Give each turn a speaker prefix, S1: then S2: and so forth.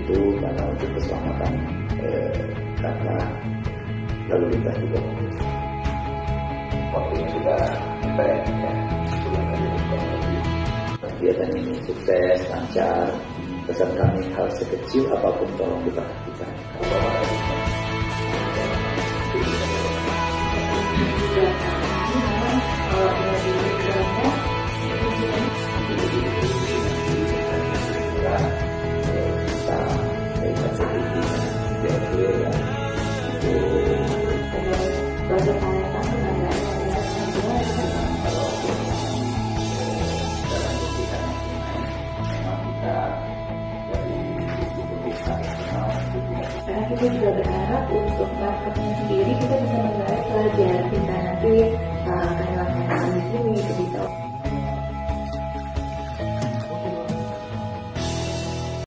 S1: itu karena untuk keselamatan kata lalu lintas juga. Waktunya sudah sampai ya, 10 hari lebih. Kegiatan ini sukses, lancar. Pesan kami, hal sekecil apapun tolong diperhatikan.
S2: Karena kita juga berharap untuk marketnya sendiri kita bisa menggait pelajar kita nanti kehilangan ini bisa